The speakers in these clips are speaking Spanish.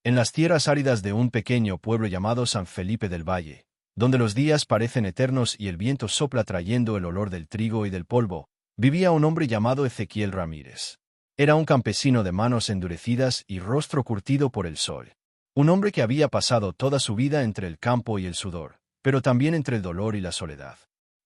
en las tierras áridas de un pequeño pueblo llamado San Felipe del Valle, donde los días parecen eternos y el viento sopla trayendo el olor del trigo y del polvo, vivía un hombre llamado Ezequiel Ramírez. Era un campesino de manos endurecidas y rostro curtido por el sol. Un hombre que había pasado toda su vida entre el campo y el sudor, pero también entre el dolor y la soledad.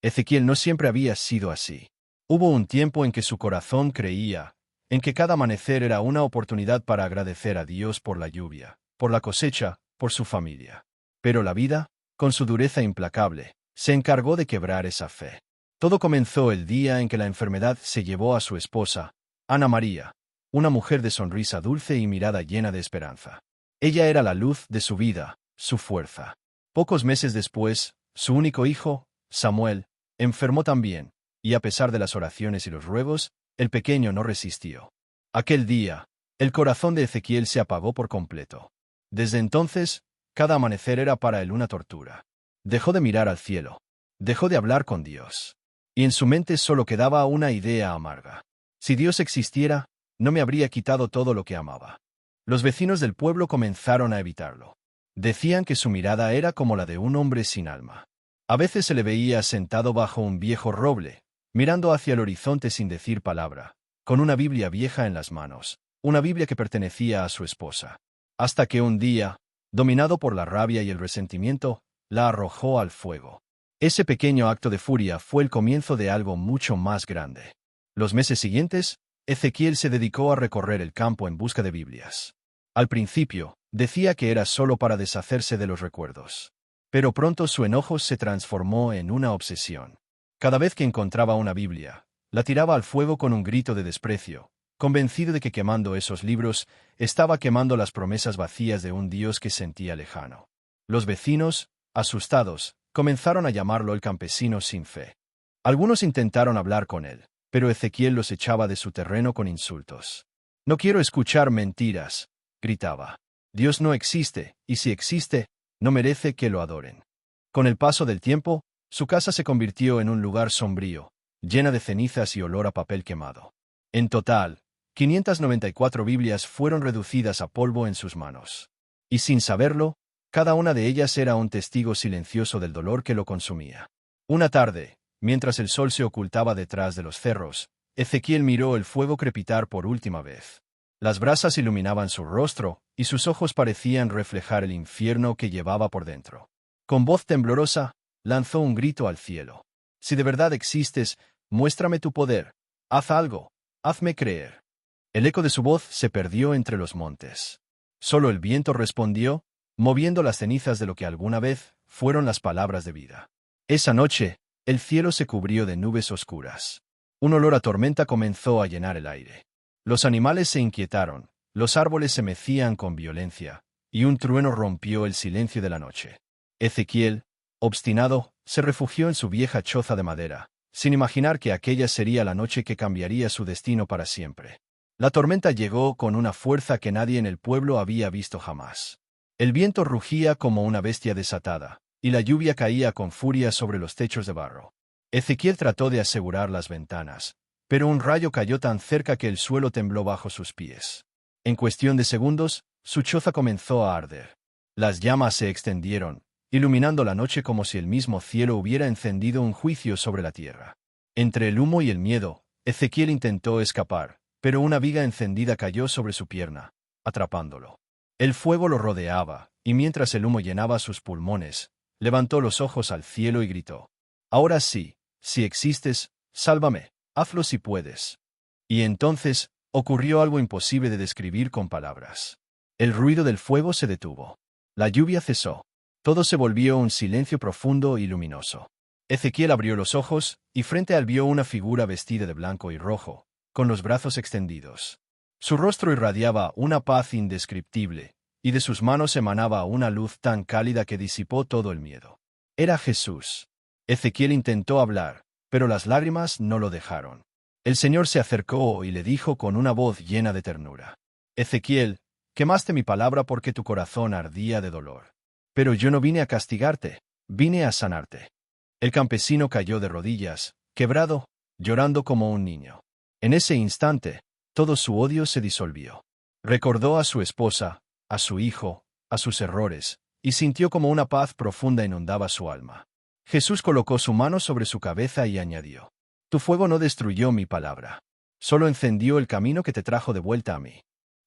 Ezequiel no siempre había sido así. Hubo un tiempo en que su corazón creía, en que cada amanecer era una oportunidad para agradecer a Dios por la lluvia, por la cosecha, por su familia. Pero la vida, con su dureza implacable, se encargó de quebrar esa fe. Todo comenzó el día en que la enfermedad se llevó a su esposa, Ana María, una mujer de sonrisa dulce y mirada llena de esperanza. Ella era la luz de su vida, su fuerza. Pocos meses después, su único hijo, Samuel, enfermó también, y a pesar de las oraciones y los ruegos, el pequeño no resistió. Aquel día, el corazón de Ezequiel se apagó por completo. Desde entonces, cada amanecer era para él una tortura. Dejó de mirar al cielo. Dejó de hablar con Dios. Y en su mente solo quedaba una idea amarga. Si Dios existiera, no me habría quitado todo lo que amaba. Los vecinos del pueblo comenzaron a evitarlo. Decían que su mirada era como la de un hombre sin alma. A veces se le veía sentado bajo un viejo roble, mirando hacia el horizonte sin decir palabra, con una Biblia vieja en las manos, una Biblia que pertenecía a su esposa. Hasta que un día, dominado por la rabia y el resentimiento, la arrojó al fuego. Ese pequeño acto de furia fue el comienzo de algo mucho más grande. Los meses siguientes, Ezequiel se dedicó a recorrer el campo en busca de Biblias. Al principio, decía que era solo para deshacerse de los recuerdos. Pero pronto su enojo se transformó en una obsesión. Cada vez que encontraba una Biblia, la tiraba al fuego con un grito de desprecio, convencido de que quemando esos libros, estaba quemando las promesas vacías de un Dios que sentía lejano. Los vecinos, asustados, comenzaron a llamarlo el campesino sin fe. Algunos intentaron hablar con él, pero Ezequiel los echaba de su terreno con insultos. «No quiero escuchar mentiras», gritaba. «Dios no existe, y si existe, no merece que lo adoren». Con el paso del tiempo, su casa se convirtió en un lugar sombrío, llena de cenizas y olor a papel quemado. En total, 594 Biblias fueron reducidas a polvo en sus manos. Y sin saberlo, cada una de ellas era un testigo silencioso del dolor que lo consumía. Una tarde, mientras el sol se ocultaba detrás de los cerros, Ezequiel miró el fuego crepitar por última vez. Las brasas iluminaban su rostro, y sus ojos parecían reflejar el infierno que llevaba por dentro. Con voz temblorosa, lanzó un grito al cielo. «Si de verdad existes, muéstrame tu poder. Haz algo. Hazme creer». El eco de su voz se perdió entre los montes. Solo el viento respondió, moviendo las cenizas de lo que alguna vez fueron las palabras de vida. Esa noche, el cielo se cubrió de nubes oscuras. Un olor a tormenta comenzó a llenar el aire. Los animales se inquietaron, los árboles se mecían con violencia, y un trueno rompió el silencio de la noche. Ezequiel, obstinado, se refugió en su vieja choza de madera, sin imaginar que aquella sería la noche que cambiaría su destino para siempre. La tormenta llegó con una fuerza que nadie en el pueblo había visto jamás. El viento rugía como una bestia desatada, y la lluvia caía con furia sobre los techos de barro. Ezequiel trató de asegurar las ventanas, pero un rayo cayó tan cerca que el suelo tembló bajo sus pies. En cuestión de segundos, su choza comenzó a arder. Las llamas se extendieron, iluminando la noche como si el mismo cielo hubiera encendido un juicio sobre la tierra. Entre el humo y el miedo, Ezequiel intentó escapar, pero una viga encendida cayó sobre su pierna, atrapándolo. El fuego lo rodeaba, y mientras el humo llenaba sus pulmones, levantó los ojos al cielo y gritó: «Ahora sí, si existes, sálvame, hazlo si puedes». Y entonces, ocurrió algo imposible de describir con palabras. El ruido del fuego se detuvo. La lluvia cesó. Todo se volvió un silencio profundo y luminoso. Ezequiel abrió los ojos, y frente a él vio una figura vestida de blanco y rojo, con los brazos extendidos. Su rostro irradiaba una paz indescriptible, y de sus manos emanaba una luz tan cálida que disipó todo el miedo. Era Jesús. Ezequiel intentó hablar, pero las lágrimas no lo dejaron. El Señor se acercó y le dijo con una voz llena de ternura: «Ezequiel, quemaste mi palabra porque tu corazón ardía de dolor. Pero yo no vine a castigarte, vine a sanarte». El campesino cayó de rodillas, quebrado, llorando como un niño. En ese instante, todo su odio se disolvió. Recordó a su esposa, a su hijo, a sus errores, y sintió como una paz profunda inundaba su alma. Jesús colocó su mano sobre su cabeza y añadió: Tu fuego no destruyó mi palabra, solo encendió el camino que te trajo de vuelta a mí.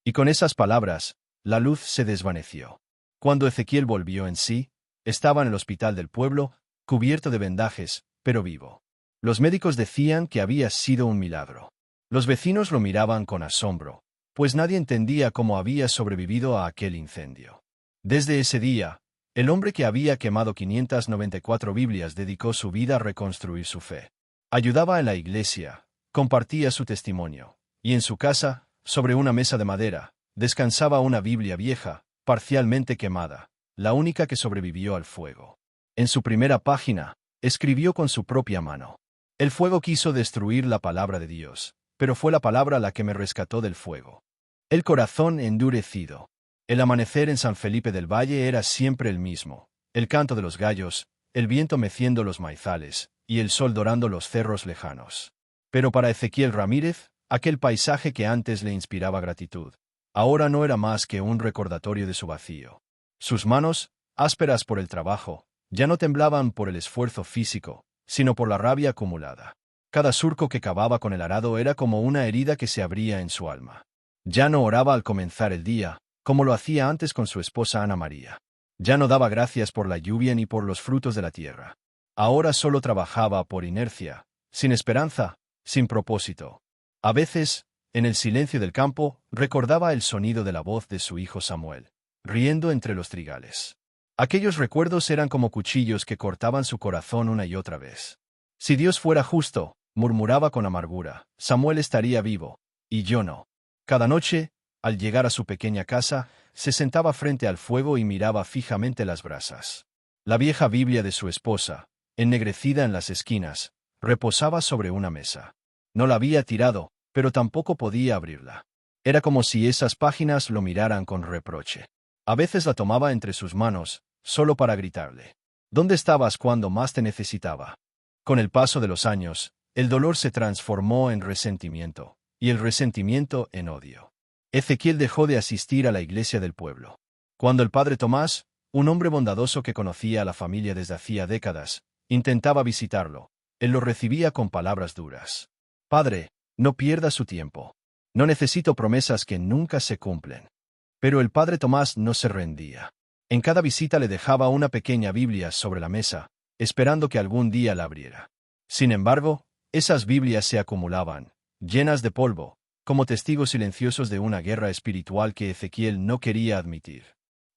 Y con esas palabras, la luz se desvaneció. Cuando Ezequiel volvió en sí, estaba en el hospital del pueblo, cubierto de vendajes, pero vivo. Los médicos decían que había sido un milagro. Los vecinos lo miraban con asombro, pues nadie entendía cómo había sobrevivido a aquel incendio. Desde ese día, el hombre que había quemado 594 Biblias dedicó su vida a reconstruir su fe. Ayudaba en la iglesia, compartía su testimonio, y en su casa, sobre una mesa de madera, descansaba una Biblia vieja, parcialmente quemada, la única que sobrevivió al fuego. En su primera página, escribió con su propia mano: El fuego quiso destruir la palabra de Dios, pero fue la palabra la que me rescató del fuego. El corazón endurecido. El amanecer en San Felipe del Valle era siempre el mismo: el canto de los gallos, el viento meciendo los maizales, y el sol dorando los cerros lejanos. Pero para Ezequiel Ramírez, aquel paisaje que antes le inspiraba gratitud, ahora no era más que un recordatorio de su vacío. Sus manos, ásperas por el trabajo, ya no temblaban por el esfuerzo físico, sino por la rabia acumulada. Cada surco que cavaba con el arado era como una herida que se abría en su alma. Ya no oraba al comenzar el día, como lo hacía antes con su esposa Ana María. Ya no daba gracias por la lluvia ni por los frutos de la tierra. Ahora solo trabajaba por inercia, sin esperanza, sin propósito. A veces, en el silencio del campo, recordaba el sonido de la voz de su hijo Samuel, riendo entre los trigales. Aquellos recuerdos eran como cuchillos que cortaban su corazón una y otra vez. Si Dios fuera justo, murmuraba con amargura, Samuel estaría vivo, y yo no. Cada noche, al llegar a su pequeña casa, se sentaba frente al fuego y miraba fijamente las brasas. La vieja Biblia de su esposa, ennegrecida en las esquinas, reposaba sobre una mesa. No la había tirado, pero tampoco podía abrirla. Era como si esas páginas lo miraran con reproche. A veces la tomaba entre sus manos, solo para gritarle: ¿Dónde estabas cuando más te necesitaba? Con el paso de los años, el dolor se transformó en resentimiento, y el resentimiento en odio. Ezequiel dejó de asistir a la iglesia del pueblo. Cuando el padre Tomás, un hombre bondadoso que conocía a la familia desde hacía décadas, intentaba visitarlo, él lo recibía con palabras duras. Padre, no pierda su tiempo. No necesito promesas que nunca se cumplen. Pero el padre Tomás no se rendía. En cada visita le dejaba una pequeña Biblia sobre la mesa, esperando que algún día la abriera. Sin embargo, esas Biblias se acumulaban, llenas de polvo, como testigos silenciosos de una guerra espiritual que Ezequiel no quería admitir.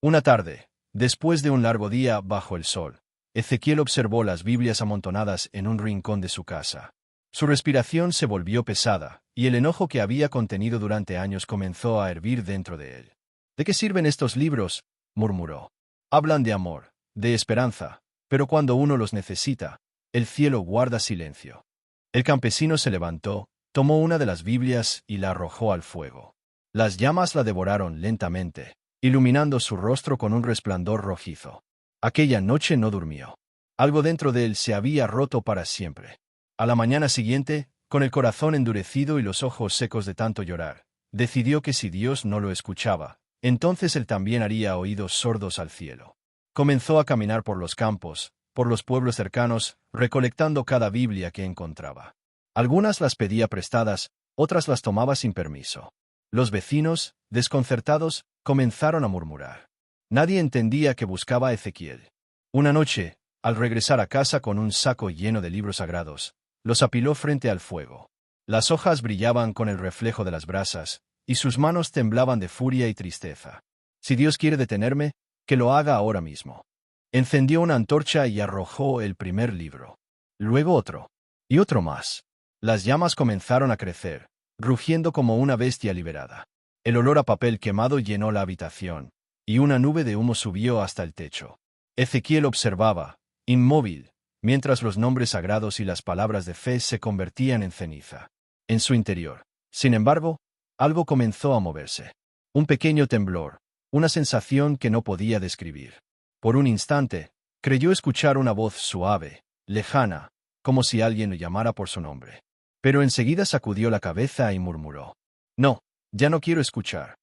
Una tarde, después de un largo día bajo el sol, Ezequiel observó las Biblias amontonadas en un rincón de su casa. Su respiración se volvió pesada, y el enojo que había contenido durante años comenzó a hervir dentro de él. ¿De qué sirven estos libros?, murmuró. Hablan de amor, de esperanza, pero cuando uno los necesita, el cielo guarda silencio. El campesino se levantó, tomó una de las Biblias y la arrojó al fuego. Las llamas la devoraron lentamente, iluminando su rostro con un resplandor rojizo. Aquella noche no durmió. Algo dentro de él se había roto para siempre. A la mañana siguiente, con el corazón endurecido y los ojos secos de tanto llorar, decidió que si Dios no lo escuchaba, entonces él también haría oídos sordos al cielo. Comenzó a caminar por los campos, por los pueblos cercanos, recolectando cada Biblia que encontraba. Algunas las pedía prestadas, otras las tomaba sin permiso. Los vecinos, desconcertados, comenzaron a murmurar. Nadie entendía que buscaba a Ezequiel. Una noche, al regresar a casa con un saco lleno de libros sagrados, los apiló frente al fuego. Las hojas brillaban con el reflejo de las brasas, y sus manos temblaban de furia y tristeza. Si Dios quiere detenerme, que lo haga ahora mismo. Encendió una antorcha y arrojó el primer libro. Luego otro. Y otro más. Las llamas comenzaron a crecer, rugiendo como una bestia liberada. El olor a papel quemado llenó la habitación, y una nube de humo subió hasta el techo. Ezequiel observaba, inmóvil, mientras los nombres sagrados y las palabras de fe se convertían en ceniza. En su interior, sin embargo, algo comenzó a moverse. Un pequeño temblor, una sensación que no podía describir. Por un instante, creyó escuchar una voz suave, lejana, como si alguien lo llamara por su nombre. Pero enseguida sacudió la cabeza y murmuró: No, ya no quiero escuchar.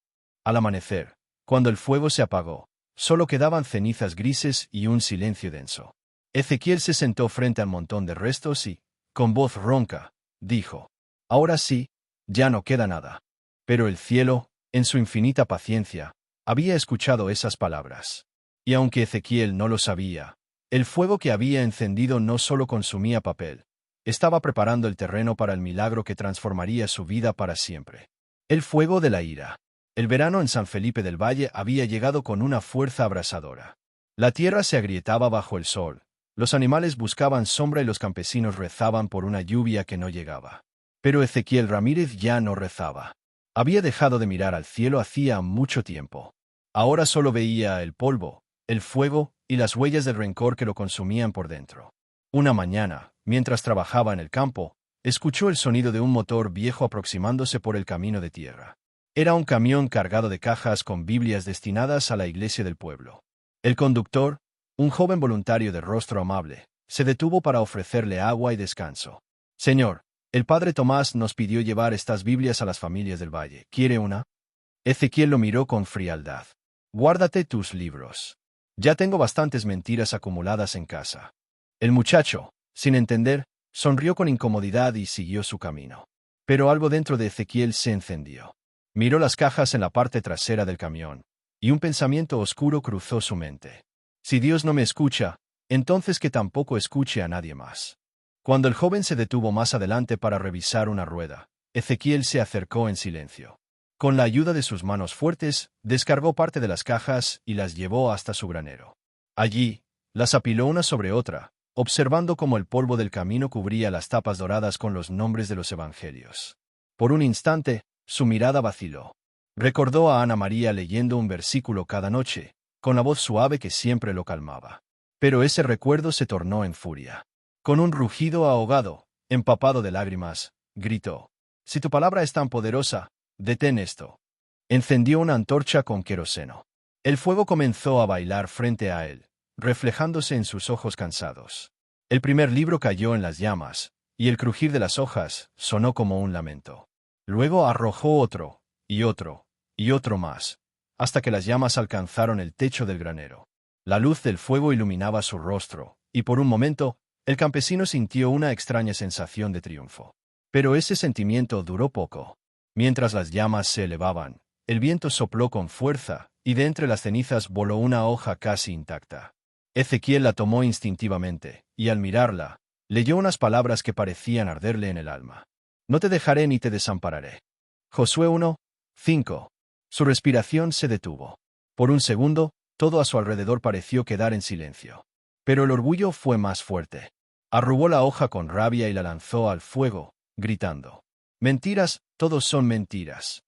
Al amanecer, Cuando el fuego se apagó, solo quedaban cenizas grises y un silencio denso. Ezequiel se sentó frente al montón de restos y, con voz ronca, dijo: «Ahora sí, ya no queda nada». Pero el cielo, en su infinita paciencia, había escuchado esas palabras. Y aunque Ezequiel no lo sabía, el fuego que había encendido no solo consumía papel, estaba preparando el terreno para el milagro que transformaría su vida para siempre. El fuego de la ira. El verano en San Felipe del Valle había llegado con una fuerza abrasadora. La tierra se agrietaba bajo el sol, los animales buscaban sombra y los campesinos rezaban por una lluvia que no llegaba. Pero Ezequiel Ramírez ya no rezaba. Había dejado de mirar al cielo hacía mucho tiempo. Ahora solo veía el polvo, el fuego y las huellas del rencor que lo consumían por dentro. Una mañana, mientras trabajaba en el campo, escuchó el sonido de un motor viejo aproximándose por el camino de tierra. Era un camión cargado de cajas con Biblias destinadas a la iglesia del pueblo. El conductor, un joven voluntario de rostro amable, se detuvo para ofrecerle agua y descanso. «Señor, el padre Tomás nos pidió llevar estas Biblias a las familias del valle. ¿Quiere una?» Ezequiel lo miró con frialdad. «Guárdate tus libros. Ya tengo bastantes mentiras acumuladas en casa». El muchacho, sin entender, sonrió con incomodidad y siguió su camino. Pero algo dentro de Ezequiel se encendió. Miró las cajas en la parte trasera del camión, y un pensamiento oscuro cruzó su mente. «Si Dios no me escucha, entonces que tampoco escuche a nadie más». Cuando el joven se detuvo más adelante para revisar una rueda, Ezequiel se acercó en silencio. Con la ayuda de sus manos fuertes, descargó parte de las cajas y las llevó hasta su granero. Allí, las apiló una sobre otra, observando cómo el polvo del camino cubría las tapas doradas con los nombres de los evangelios. Por un instante, su mirada vaciló. Recordó a Ana María leyendo un versículo cada noche, con la voz suave que siempre lo calmaba. Pero ese recuerdo se tornó en furia. Con un rugido ahogado, empapado de lágrimas, gritó: «Si tu palabra es tan poderosa, detén esto». Encendió una antorcha con queroseno. El fuego comenzó a bailar frente a él, reflejándose en sus ojos cansados. El primer libro cayó en las llamas, y el crujir de las hojas sonó como un lamento. Luego arrojó otro, y otro, y otro más, hasta que las llamas alcanzaron el techo del granero. La luz del fuego iluminaba su rostro, y por un momento, el campesino sintió una extraña sensación de triunfo. Pero ese sentimiento duró poco. Mientras las llamas se elevaban, el viento sopló con fuerza, y de entre las cenizas voló una hoja casi intacta. Ezequiel la tomó instintivamente, y al mirarla, leyó unas palabras que parecían arderle en el alma. «No te dejaré ni te desampararé». Josué 1:5. Su respiración se detuvo. Por un segundo, todo a su alrededor pareció quedar en silencio. Pero el orgullo fue más fuerte. Arrugó la hoja con rabia y la lanzó al fuego, gritando: «Mentiras, todos son mentiras».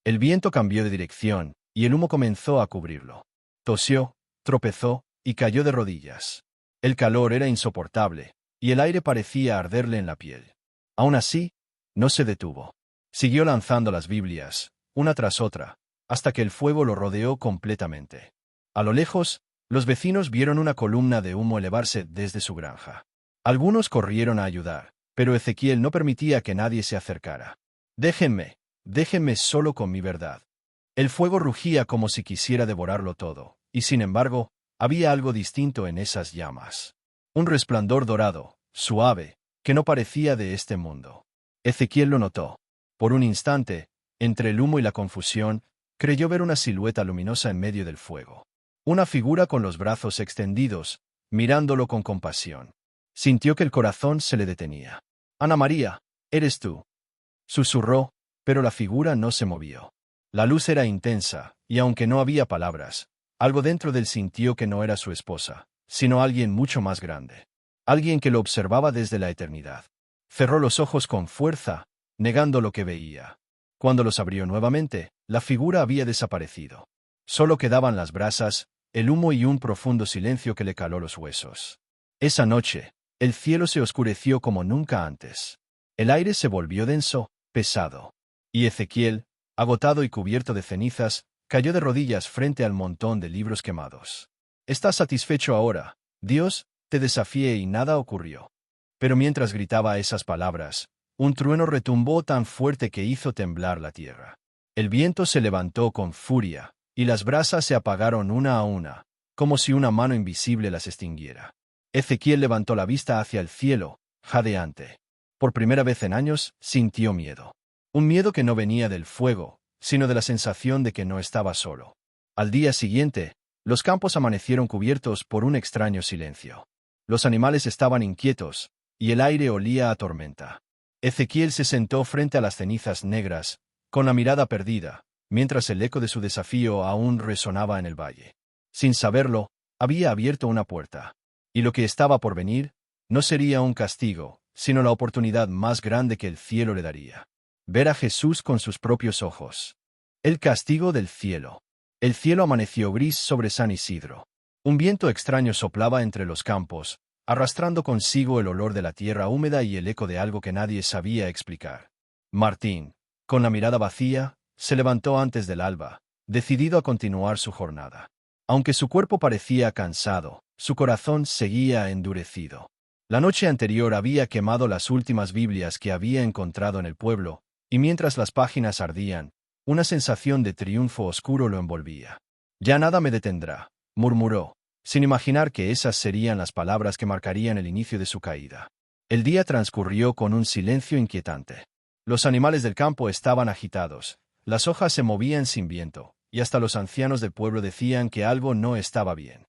El viento cambió de dirección, y el humo comenzó a cubrirlo. Tosió, tropezó, y cayó de rodillas. El calor era insoportable, y el aire parecía arderle en la piel. Aún así, no se detuvo. Siguió lanzando las Biblias, una tras otra, hasta que el fuego lo rodeó completamente. A lo lejos, los vecinos vieron una columna de humo elevarse desde su granja. Algunos corrieron a ayudar, pero Ezequiel no permitía que nadie se acercara. Déjenme solo con mi verdad». El fuego rugía como si quisiera devorarlo todo, y sin embargo, había algo distinto en esas llamas. Un resplandor dorado, suave, que no parecía de este mundo. Ezequiel lo notó. Por un instante, entre el humo y la confusión, creyó ver una silueta luminosa en medio del fuego. Una figura con los brazos extendidos, mirándolo con compasión. Sintió que el corazón se le detenía. «Ana María, ¿eres tú?», susurró, pero la figura no se movió. La luz era intensa, y aunque no había palabras, algo dentro de él sintió que no era su esposa, sino alguien mucho más grande. Alguien que lo observaba desde la eternidad. Cerró los ojos con fuerza, negando lo que veía. Cuando los abrió nuevamente, la figura había desaparecido. Solo quedaban las brasas, el humo y un profundo silencio que le caló los huesos. Esa noche, el cielo se oscureció como nunca antes. El aire se volvió denso, pesado. Y Ezequiel, agotado y cubierto de cenizas, cayó de rodillas frente al montón de libros quemados. «¿Estás satisfecho ahora? Dios, te desafié y nada ocurrió». Pero mientras gritaba esas palabras, un trueno retumbó tan fuerte que hizo temblar la tierra. El viento se levantó con furia, y las brasas se apagaron una a una, como si una mano invisible las extinguiera. Ezequiel levantó la vista hacia el cielo, jadeante. Por primera vez en años, sintió miedo. Un miedo que no venía del fuego, sino de la sensación de que no estaba solo. Al día siguiente, los campos amanecieron cubiertos por un extraño silencio. Los animales estaban inquietos, y el aire olía a tormenta. Ezequiel se sentó frente a las cenizas negras, con la mirada perdida, mientras el eco de su desafío aún resonaba en el valle. Sin saberlo, había abierto una puerta. Y lo que estaba por venir, no sería un castigo, sino la oportunidad más grande que el cielo le daría. Ver a Jesús con sus propios ojos. El castigo del cielo. El cielo amaneció gris sobre San Isidro. Un viento extraño soplaba entre los campos, arrastrando consigo el olor de la tierra húmeda y el eco de algo que nadie sabía explicar. Martín, con la mirada vacía, se levantó antes del alba, decidido a continuar su jornada. Aunque su cuerpo parecía cansado, su corazón seguía endurecido. La noche anterior había quemado las últimas Biblias que había encontrado en el pueblo, y mientras las páginas ardían, una sensación de triunfo oscuro lo envolvía. «Ya nada me detendrá», murmuró, sin imaginar que esas serían las palabras que marcarían el inicio de su caída. El día transcurrió con un silencio inquietante. Los animales del campo estaban agitados, las hojas se movían sin viento, y hasta los ancianos del pueblo decían que algo no estaba bien.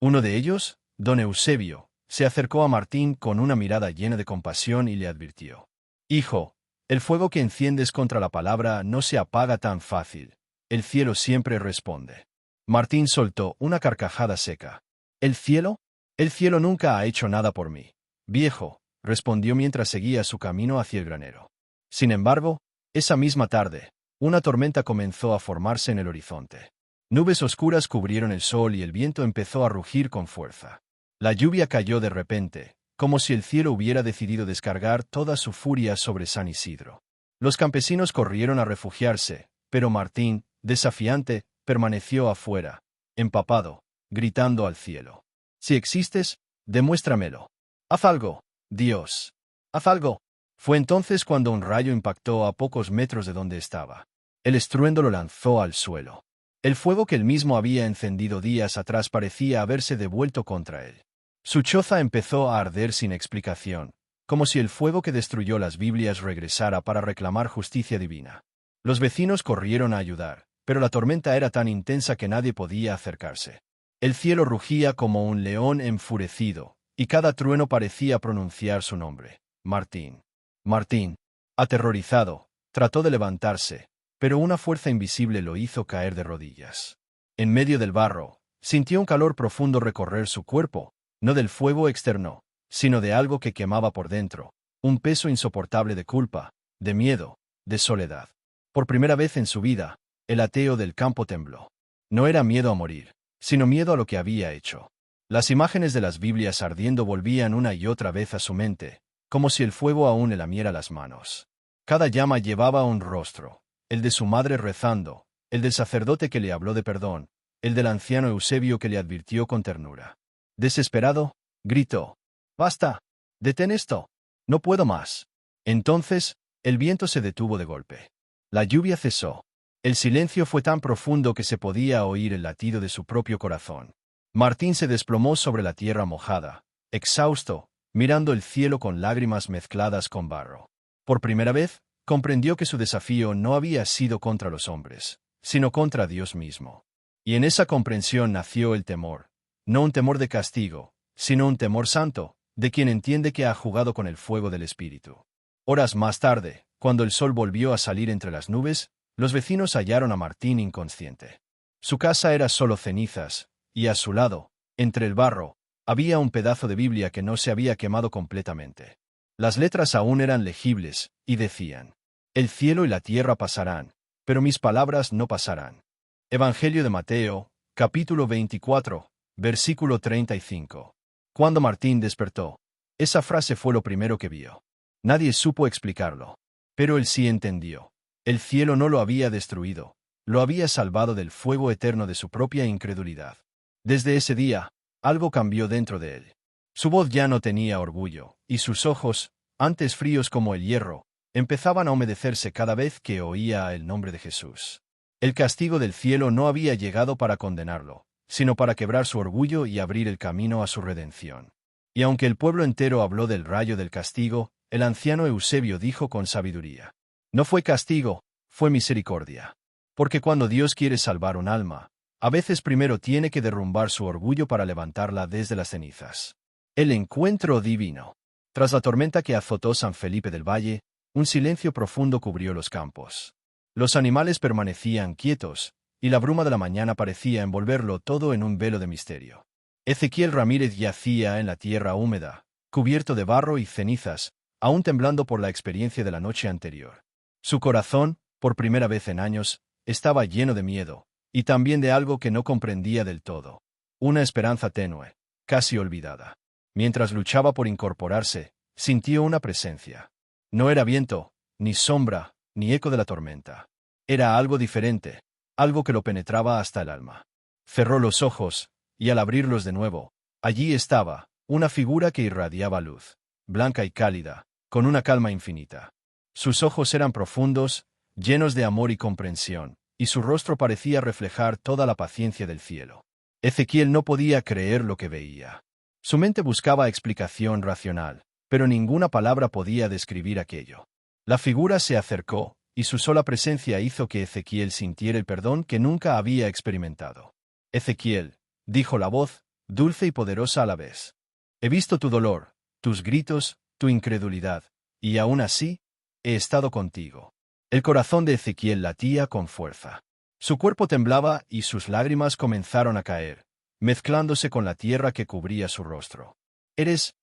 Uno de ellos, don Eusebio, se acercó a Martín con una mirada llena de compasión y le advirtió: «Hijo, el fuego que enciendes contra la palabra no se apaga tan fácil. El cielo siempre responde». Martín soltó una carcajada seca. «¿El cielo? El cielo nunca ha hecho nada por mí, viejo», respondió mientras seguía su camino hacia el granero. Sin embargo, esa misma tarde, una tormenta comenzó a formarse en el horizonte. Nubes oscuras cubrieron el sol y el viento empezó a rugir con fuerza. La lluvia cayó de repente, como si el cielo hubiera decidido descargar toda su furia sobre San Isidro. Los campesinos corrieron a refugiarse, pero Martín, desafiante, permaneció afuera, empapado, gritando al cielo: «Si existes, demuéstramelo. Haz algo, Dios. Haz algo». Fue entonces cuando un rayo impactó a pocos metros de donde estaba. El estruendo lo lanzó al suelo. El fuego que él mismo había encendido días atrás parecía haberse devuelto contra él. Su choza empezó a arder sin explicación, como si el fuego que destruyó las Biblias regresara para reclamar justicia divina. Los vecinos corrieron a ayudar, pero la tormenta era tan intensa que nadie podía acercarse. El cielo rugía como un león enfurecido, y cada trueno parecía pronunciar su nombre: Martín. Martín, aterrorizado, trató de levantarse, pero una fuerza invisible lo hizo caer de rodillas. En medio del barro, sintió un calor profundo recorrer su cuerpo, no del fuego externo, sino de algo que quemaba por dentro, un peso insoportable de culpa, de miedo, de soledad. Por primera vez en su vida, el ateo del campo tembló. No era miedo a morir, sino miedo a lo que había hecho. Las imágenes de las Biblias ardiendo volvían una y otra vez a su mente, como si el fuego aún le lamiera las manos. Cada llama llevaba un rostro, el de su madre rezando, el del sacerdote que le habló de perdón, el del anciano Eusebio que le advirtió con ternura. Desesperado, gritó: «¡Basta! ¡Detén esto! ¡No puedo más!». Entonces, el viento se detuvo de golpe. La lluvia cesó. El silencio fue tan profundo que se podía oír el latido de su propio corazón. Martín se desplomó sobre la tierra mojada, exhausto, mirando el cielo con lágrimas mezcladas con barro. Por primera vez, comprendió que su desafío no había sido contra los hombres, sino contra Dios mismo. Y en esa comprensión nació el temor, no un temor de castigo, sino un temor santo, de quien entiende que ha jugado con el fuego del Espíritu. Horas más tarde, cuando el sol volvió a salir entre las nubes, los vecinos hallaron a Martín inconsciente. Su casa era solo cenizas, y a su lado, entre el barro, había un pedazo de Biblia que no se había quemado completamente. Las letras aún eran legibles, y decían: «El cielo y la tierra pasarán, pero mis palabras no pasarán». Evangelio de Mateo, capítulo 24, versículo 35. Cuando Martín despertó, esa frase fue lo primero que vio. Nadie supo explicarlo, pero él sí entendió. El cielo no lo había destruido, lo había salvado del fuego eterno de su propia incredulidad. Desde ese día, algo cambió dentro de él. Su voz ya no tenía orgullo, y sus ojos, antes fríos como el hierro, empezaban a humedecerse cada vez que oía el nombre de Jesús. El castigo del cielo no había llegado para condenarlo, sino para quebrar su orgullo y abrir el camino a su redención. Y aunque el pueblo entero habló del rayo del castigo, el anciano Eusebio dijo con sabiduría: no fue castigo, fue misericordia. Porque cuando Dios quiere salvar un alma, a veces primero tiene que derrumbar su orgullo para levantarla desde las cenizas. El encuentro divino. Tras la tormenta que azotó San Felipe del Valle, un silencio profundo cubrió los campos. Los animales permanecían quietos, y la bruma de la mañana parecía envolverlo todo en un velo de misterio. Ezequiel Ramírez yacía en la tierra húmeda, cubierto de barro y cenizas, aún temblando por la experiencia de la noche anterior. Su corazón, por primera vez en años, estaba lleno de miedo, y también de algo que no comprendía del todo. Una esperanza tenue, casi olvidada. Mientras luchaba por incorporarse, sintió una presencia. No era viento, ni sombra, ni eco de la tormenta. Era algo diferente, algo que lo penetraba hasta el alma. Cerró los ojos, y al abrirlos de nuevo, allí estaba, una figura que irradiaba luz, blanca y cálida, con una calma infinita. Sus ojos eran profundos, llenos de amor y comprensión, y su rostro parecía reflejar toda la paciencia del cielo. Ezequiel no podía creer lo que veía. Su mente buscaba explicación racional, pero ninguna palabra podía describir aquello. La figura se acercó, y su sola presencia hizo que Ezequiel sintiera el perdón que nunca había experimentado. Ezequiel, dijo la voz, dulce y poderosa a la vez. He visto tu dolor, tus gritos, tu incredulidad, y aún así, he estado contigo. El corazón de Ezequiel latía con fuerza. Su cuerpo temblaba y sus lágrimas comenzaron a caer, mezclándose con la tierra que cubría su rostro. ¿Eres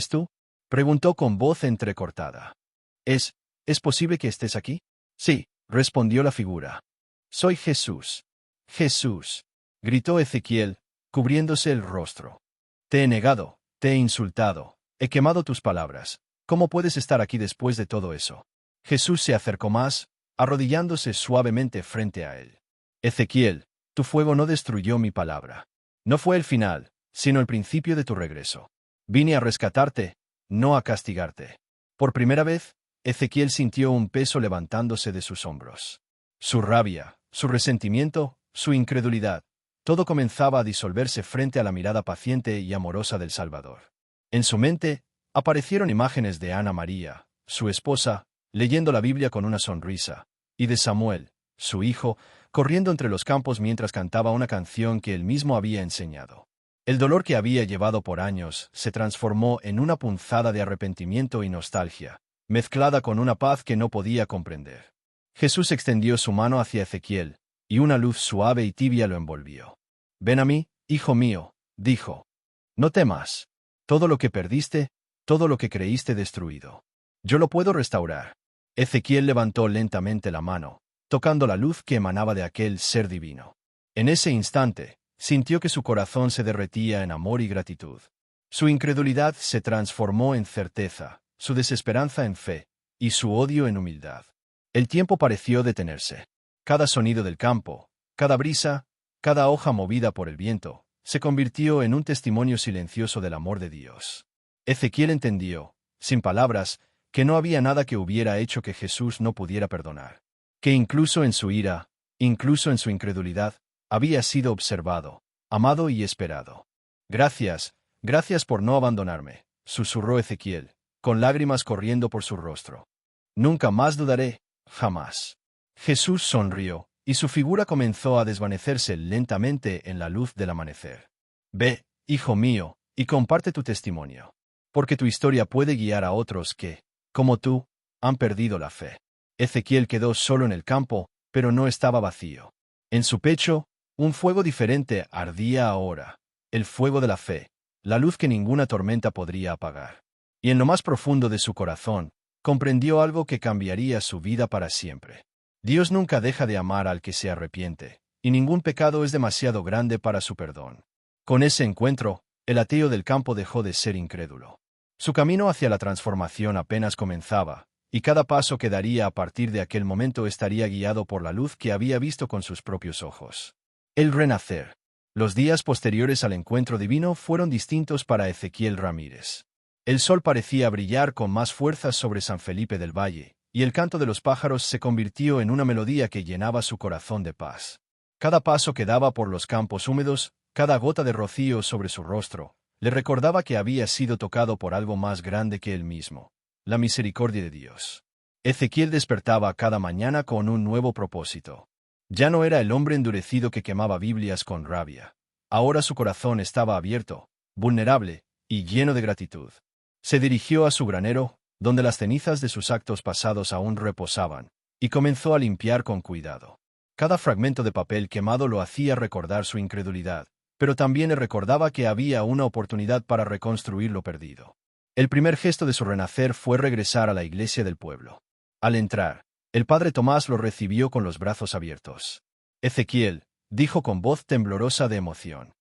tú?, preguntó con voz entrecortada. ¿Es posible que estés aquí? Sí, respondió la figura. Soy Jesús. Jesús, gritó Ezequiel, cubriéndose el rostro. Te he negado, te he insultado, he quemado tus palabras. ¿Cómo puedes estar aquí después de todo eso? Jesús se acercó más, arrodillándose suavemente frente a él. Ezequiel, tu fuego no destruyó mi palabra. No fue el final, sino el principio de tu regreso. Vine a rescatarte, no a castigarte. Por primera vez, Ezequiel sintió un peso levantándose de sus hombros. Su rabia, su resentimiento, su incredulidad, todo comenzaba a disolverse frente a la mirada paciente y amorosa del Salvador. En su mente, aparecieron imágenes de Ana María, su esposa, leyendo la Biblia con una sonrisa, y de Samuel, su hijo, corriendo entre los campos mientras cantaba una canción que él mismo había enseñado. El dolor que había llevado por años se transformó en una punzada de arrepentimiento y nostalgia, mezclada con una paz que no podía comprender. Jesús extendió su mano hacia Ezequiel, y una luz suave y tibia lo envolvió. Ven a mí, hijo mío, dijo. No temas. Todo lo que perdiste, todo lo que creíste destruido, yo lo puedo restaurar. Ezequiel levantó lentamente la mano, tocando la luz que emanaba de aquel ser divino. En ese instante, sintió que su corazón se derretía en amor y gratitud. Su incredulidad se transformó en certeza, su desesperanza en fe, y su odio en humildad. El tiempo pareció detenerse. Cada sonido del campo, cada brisa, cada hoja movida por el viento, se convirtió en un testimonio silencioso del amor de Dios. Ezequiel entendió, sin palabras, que no había nada que hubiera hecho que Jesús no pudiera perdonar. Que incluso en su ira, incluso en su incredulidad, había sido observado, amado y esperado. Gracias, gracias por no abandonarme, susurró Ezequiel, con lágrimas corriendo por su rostro. Nunca más dudaré, jamás. Jesús sonrió, y su figura comenzó a desvanecerse lentamente en la luz del amanecer. Ve, hijo mío, y comparte tu testimonio. Porque tu historia puede guiar a otros que, como tú, han perdido la fe. Ezequiel quedó solo en el campo, pero no estaba vacío. En su pecho, un fuego diferente ardía ahora, el fuego de la fe, la luz que ninguna tormenta podría apagar. Y en lo más profundo de su corazón, comprendió algo que cambiaría su vida para siempre. Dios nunca deja de amar al que se arrepiente, y ningún pecado es demasiado grande para su perdón. Con ese encuentro, el ateo del campo dejó de ser incrédulo. Su camino hacia la transformación apenas comenzaba, y cada paso que daría a partir de aquel momento estaría guiado por la luz que había visto con sus propios ojos. El renacer. Los días posteriores al encuentro divino fueron distintos para Ezequiel Ramírez. El sol parecía brillar con más fuerza sobre San Felipe del Valle, y el canto de los pájaros se convirtió en una melodía que llenaba su corazón de paz. Cada paso que daba por los campos húmedos, cada gota de rocío sobre su rostro, le recordaba que había sido tocado por algo más grande que él mismo, la misericordia de Dios. Ezequiel despertaba cada mañana con un nuevo propósito. Ya no era el hombre endurecido que quemaba Biblias con rabia. Ahora su corazón estaba abierto, vulnerable y lleno de gratitud. Se dirigió a su granero, donde las cenizas de sus actos pasados aún reposaban, y comenzó a limpiar con cuidado. Cada fragmento de papel quemado lo hacía recordar su incredulidad, pero también le recordaba que había una oportunidad para reconstruir lo perdido. El primer gesto de su renacer fue regresar a la iglesia del pueblo. Al entrar, el padre Tomás lo recibió con los brazos abiertos. Ezequiel, dijo con voz temblorosa de emoción.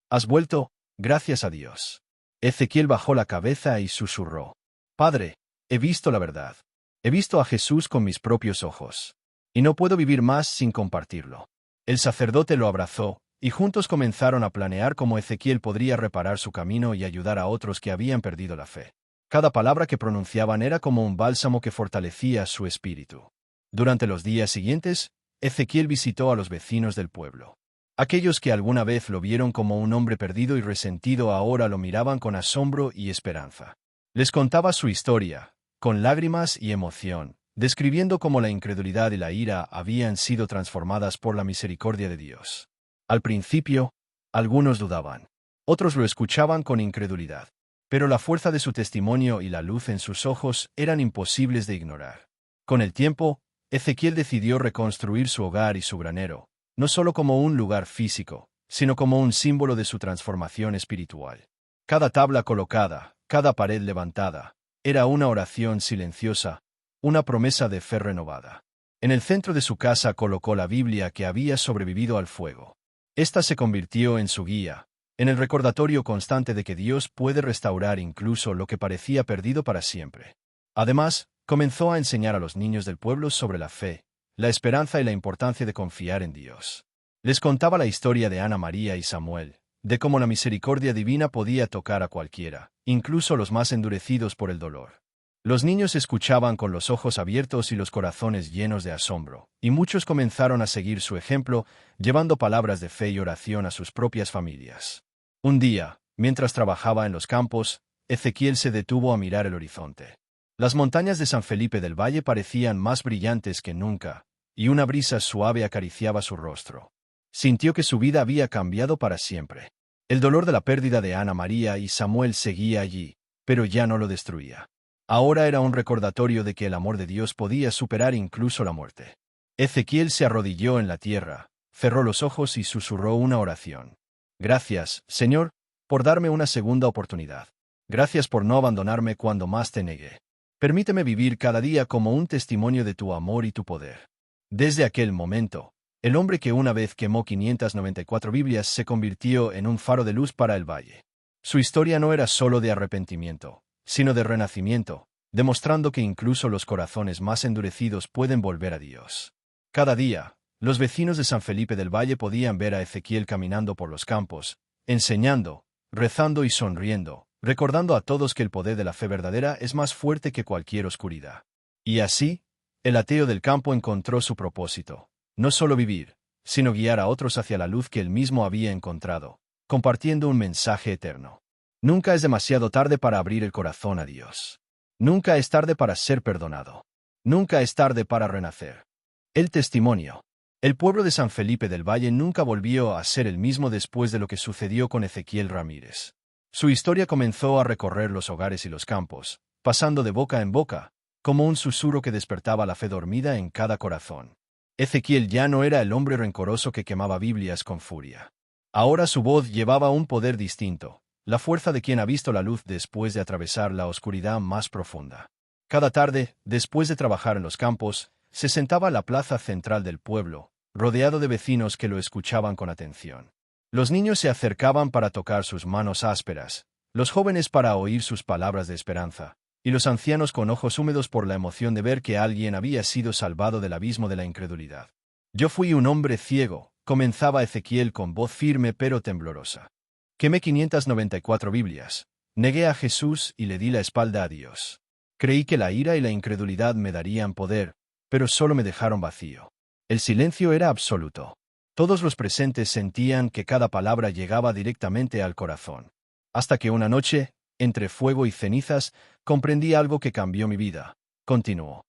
¿Has vuelto? Gracias a Dios. Ezequiel bajó la cabeza y susurró. Padre, he visto la verdad. He visto a Jesús con mis propios ojos. Y no puedo vivir más sin compartirlo. El sacerdote lo abrazó, y juntos comenzaron a planear cómo Ezequiel podría reparar su camino y ayudar a otros que habían perdido la fe. Cada palabra que pronunciaban era como un bálsamo que fortalecía su espíritu. Durante los días siguientes, Ezequiel visitó a los vecinos del pueblo. Aquellos que alguna vez lo vieron como un hombre perdido y resentido ahora lo miraban con asombro y esperanza. Les contaba su historia, con lágrimas y emoción, describiendo cómo la incredulidad y la ira habían sido transformadas por la misericordia de Dios. Al principio, algunos dudaban. Otros lo escuchaban con incredulidad. Pero la fuerza de su testimonio y la luz en sus ojos eran imposibles de ignorar. Con el tiempo, Ezequiel decidió reconstruir su hogar y su granero, no solo como un lugar físico, sino como un símbolo de su transformación espiritual. Cada tabla colocada, cada pared levantada, era una oración silenciosa, una promesa de fe renovada. En el centro de su casa colocó la Biblia que había sobrevivido al fuego. Esta se convirtió en su guía, en el recordatorio constante de que Dios puede restaurar incluso lo que parecía perdido para siempre. Además, comenzó a enseñar a los niños del pueblo sobre la fe, la esperanza y la importancia de confiar en Dios. Les contaba la historia de Ana María y Samuel, de cómo la misericordia divina podía tocar a cualquiera, incluso los más endurecidos por el dolor. Los niños escuchaban con los ojos abiertos y los corazones llenos de asombro, y muchos comenzaron a seguir su ejemplo, llevando palabras de fe y oración a sus propias familias. Un día, mientras trabajaba en los campos, Ezequiel se detuvo a mirar el horizonte. Las montañas de San Felipe del Valle parecían más brillantes que nunca, y una brisa suave acariciaba su rostro. Sintió que su vida había cambiado para siempre. El dolor de la pérdida de Ana María y Samuel seguía allí, pero ya no lo destruía. Ahora era un recordatorio de que el amor de Dios podía superar incluso la muerte. Ezequiel se arrodilló en la tierra, cerró los ojos y susurró una oración. Gracias, Señor, por darme una segunda oportunidad. Gracias por no abandonarme cuando más te negué. Permíteme vivir cada día como un testimonio de tu amor y tu poder. Desde aquel momento, el hombre que una vez quemó 594 Biblias se convirtió en un faro de luz para el valle. Su historia no era solo de arrepentimiento, sino de renacimiento, demostrando que incluso los corazones más endurecidos pueden volver a Dios. Cada día, los vecinos de San Felipe del Valle podían ver a Ezequiel caminando por los campos, enseñando, rezando y sonriendo, recordando a todos que el poder de la fe verdadera es más fuerte que cualquier oscuridad. Y así, el ateo del campo encontró su propósito, no solo vivir, sino guiar a otros hacia la luz que él mismo había encontrado, compartiendo un mensaje eterno. Nunca es demasiado tarde para abrir el corazón a Dios. Nunca es tarde para ser perdonado. Nunca es tarde para renacer. El testimonio. El pueblo de San Felipe del Valle nunca volvió a ser el mismo después de lo que sucedió con Ezequiel Ramírez. Su historia comenzó a recorrer los hogares y los campos, pasando de boca en boca, como un susurro que despertaba la fe dormida en cada corazón. Ezequiel ya no era el hombre rencoroso que quemaba Biblias con furia. Ahora su voz llevaba un poder distinto, la fuerza de quien ha visto la luz después de atravesar la oscuridad más profunda. Cada tarde, después de trabajar en los campos, se sentaba a la plaza central del pueblo, rodeado de vecinos que lo escuchaban con atención. Los niños se acercaban para tocar sus manos ásperas, los jóvenes para oír sus palabras de esperanza, y los ancianos con ojos húmedos por la emoción de ver que alguien había sido salvado del abismo de la incredulidad. Yo fui un hombre ciego, comenzaba Ezequiel con voz firme pero temblorosa. Quemé 594 Biblias, negué a Jesús y le di la espalda a Dios. Creí que la ira y la incredulidad me darían poder, pero solo me dejaron vacío. El silencio era absoluto. Todos los presentes sentían que cada palabra llegaba directamente al corazón. Hasta que una noche, entre fuego y cenizas, comprendí algo que cambió mi vida. Continuó.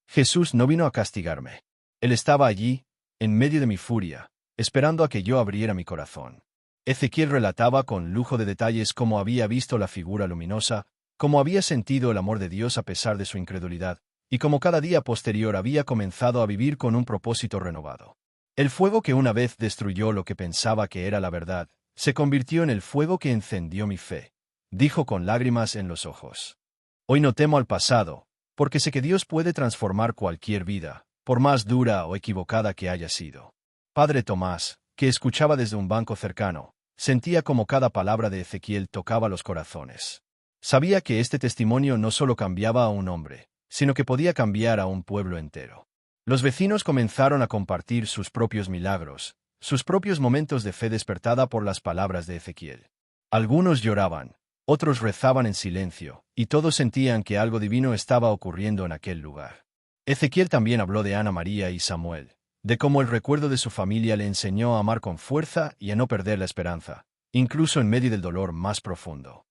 Jesús no vino a castigarme. Él estaba allí, en medio de mi furia, esperando a que yo abriera mi corazón. Ezequiel relataba con lujo de detalles cómo había visto la figura luminosa, cómo había sentido el amor de Dios a pesar de su incredulidad, y cómo cada día posterior había comenzado a vivir con un propósito renovado. El fuego que una vez destruyó lo que pensaba que era la verdad, se convirtió en el fuego que encendió mi fe, dijo con lágrimas en los ojos. Hoy no temo al pasado, porque sé que Dios puede transformar cualquier vida, por más dura o equivocada que haya sido. Padre Tomás, que escuchaba desde un banco cercano, sentía como cada palabra de Ezequiel tocaba los corazones. Sabía que este testimonio no solo cambiaba a un hombre, sino que podía cambiar a un pueblo entero. Los vecinos comenzaron a compartir sus propios milagros, sus propios momentos de fe despertada por las palabras de Ezequiel. Algunos lloraban, otros rezaban en silencio, y todos sentían que algo divino estaba ocurriendo en aquel lugar. Ezequiel también habló de Ana María y Samuel, de cómo el recuerdo de su familia le enseñó a amar con fuerza y a no perder la esperanza, incluso en medio del dolor más profundo.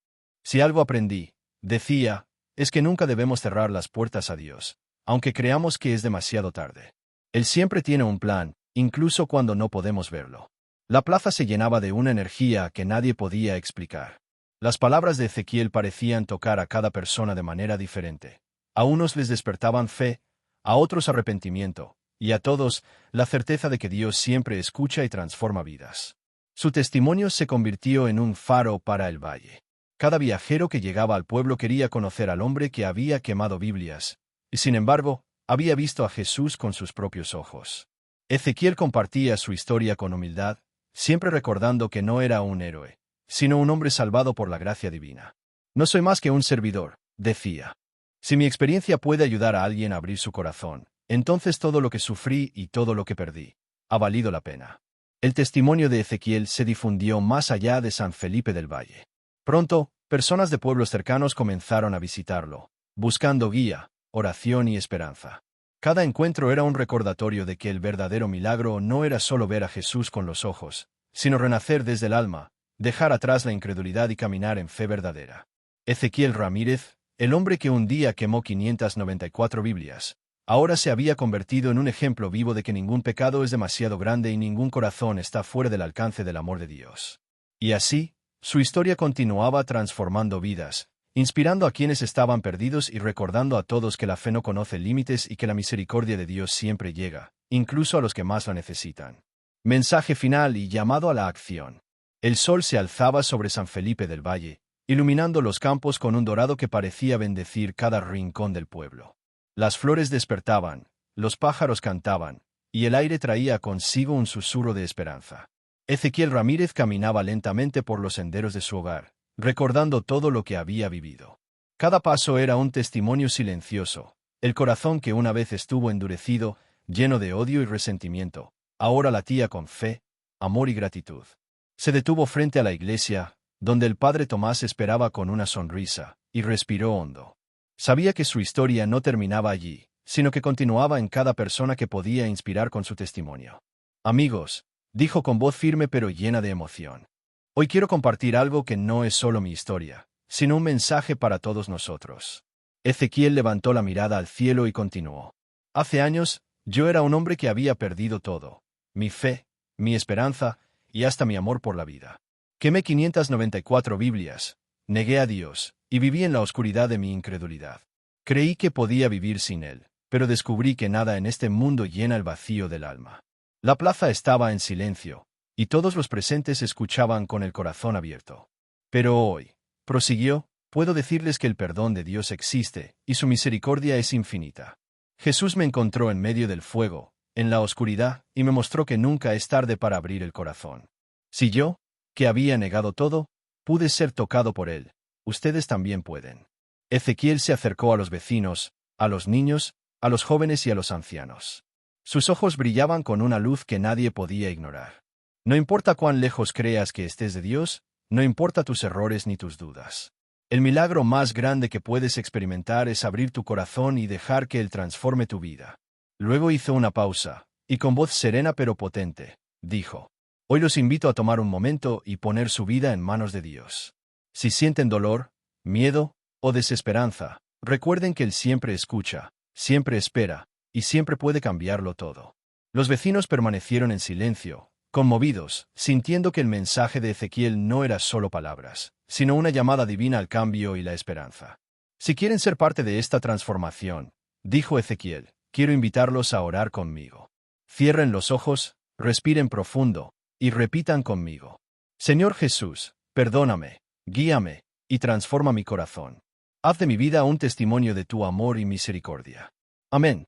Si algo aprendí, decía, es que nunca debemos cerrar las puertas a Dios, aunque creamos que es demasiado tarde. Él siempre tiene un plan, incluso cuando no podemos verlo. La plaza se llenaba de una energía que nadie podía explicar. Las palabras de Ezequiel parecían tocar a cada persona de manera diferente. A unos les despertaban fe, a otros arrepentimiento, y a todos la certeza de que Dios siempre escucha y transforma vidas. Su testimonio se convirtió en un faro para el valle. Cada viajero que llegaba al pueblo quería conocer al hombre que había quemado Biblias, y sin embargo, había visto a Jesús con sus propios ojos. Ezequiel compartía su historia con humildad, siempre recordando que no era un héroe, sino un hombre salvado por la gracia divina. No soy más que un servidor, decía. Si mi experiencia puede ayudar a alguien a abrir su corazón, entonces todo lo que sufrí y todo lo que perdí ha valido la pena. El testimonio de Ezequiel se difundió más allá de San Felipe del Valle. Pronto, personas de pueblos cercanos comenzaron a visitarlo, buscando guía, oración y esperanza. Cada encuentro era un recordatorio de que el verdadero milagro no era solo ver a Jesús con los ojos, sino renacer desde el alma, dejar atrás la incredulidad y caminar en fe verdadera. Ezequiel Ramírez, el hombre que un día quemó 594 Biblias, ahora se había convertido en un ejemplo vivo de que ningún pecado es demasiado grande y ningún corazón está fuera del alcance del amor de Dios. Y así, su historia continuaba transformando vidas, inspirando a quienes estaban perdidos y recordando a todos que la fe no conoce límites y que la misericordia de Dios siempre llega, incluso a los que más la necesitan. Mensaje final y llamado a la acción. El sol se alzaba sobre San Felipe del Valle, iluminando los campos con un dorado que parecía bendecir cada rincón del pueblo. Las flores despertaban, los pájaros cantaban, y el aire traía consigo un susurro de esperanza. Ezequiel Ramírez caminaba lentamente por los senderos de su hogar, recordando todo lo que había vivido. Cada paso era un testimonio silencioso. El corazón que una vez estuvo endurecido, lleno de odio y resentimiento, ahora latía con fe, amor y gratitud. Se detuvo frente a la iglesia, donde el padre Tomás esperaba con una sonrisa, y respiró hondo. Sabía que su historia no terminaba allí, sino que continuaba en cada persona que podía inspirar con su testimonio. Amigos, dijo con voz firme pero llena de emoción. Hoy quiero compartir algo que no es solo mi historia, sino un mensaje para todos nosotros. Ezequiel levantó la mirada al cielo y continuó. Hace años, yo era un hombre que había perdido todo, mi fe, mi esperanza y hasta mi amor por la vida. Quemé 594 Biblias, negué a Dios, y viví en la oscuridad de mi incredulidad. Creí que podía vivir sin Él, pero descubrí que nada en este mundo llena el vacío del alma. La plaza estaba en silencio, y todos los presentes escuchaban con el corazón abierto. Pero hoy, prosiguió, puedo decirles que el perdón de Dios existe, y su misericordia es infinita. Jesús me encontró en medio del fuego, en la oscuridad, y me mostró que nunca es tarde para abrir el corazón. Si yo, que había negado todo, pude ser tocado por Él, ustedes también pueden. Ezequiel se acercó a los vecinos, a los niños, a los jóvenes y a los ancianos. Sus ojos brillaban con una luz que nadie podía ignorar. No importa cuán lejos creas que estés de Dios, no importa tus errores ni tus dudas. El milagro más grande que puedes experimentar es abrir tu corazón y dejar que Él transforme tu vida. Luego hizo una pausa, y con voz serena pero potente, dijo: Hoy los invito a tomar un momento y poner su vida en manos de Dios. Si sienten dolor, miedo o desesperanza, recuerden que Él siempre escucha, siempre espera, y siempre puede cambiarlo todo. Los vecinos permanecieron en silencio, conmovidos, sintiendo que el mensaje de Ezequiel no era solo palabras, sino una llamada divina al cambio y la esperanza. Si quieren ser parte de esta transformación, dijo Ezequiel, quiero invitarlos a orar conmigo. Cierren los ojos, respiren profundo, y repitan conmigo: Señor Jesús, perdóname, guíame, y transforma mi corazón. Haz de mi vida un testimonio de tu amor y misericordia. Amén.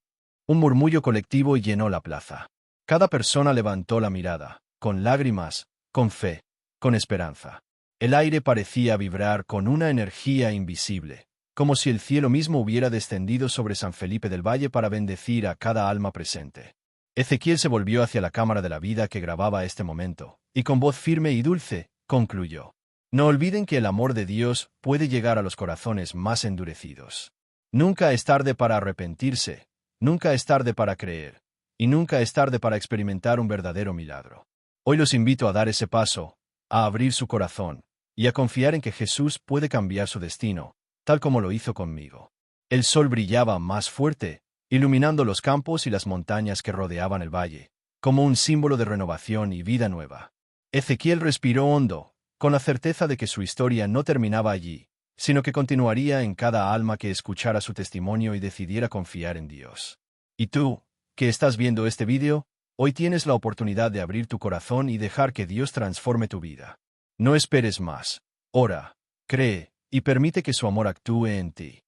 Un murmullo colectivo llenó la plaza. Cada persona levantó la mirada, con lágrimas, con fe, con esperanza. El aire parecía vibrar con una energía invisible, como si el cielo mismo hubiera descendido sobre San Felipe del Valle para bendecir a cada alma presente. Ezequiel se volvió hacia la cámara de la vida que grababa este momento, y con voz firme y dulce, concluyó: No olviden que el amor de Dios puede llegar a los corazones más endurecidos. Nunca es tarde para arrepentirse, nunca es tarde para creer, y nunca es tarde para experimentar un verdadero milagro. Hoy los invito a dar ese paso, a abrir su corazón, y a confiar en que Jesús puede cambiar su destino, tal como lo hizo conmigo. El sol brillaba más fuerte, iluminando los campos y las montañas que rodeaban el valle, como un símbolo de renovación y vida nueva. Ezequiel respiró hondo, con la certeza de que su historia no terminaba allí, sino que continuaría en cada alma que escuchara su testimonio y decidiera confiar en Dios. ¿Y tú, que estás viendo este vídeo? Hoy tienes la oportunidad de abrir tu corazón y dejar que Dios transforme tu vida. No esperes más. Ora, cree, y permite que su amor actúe en ti.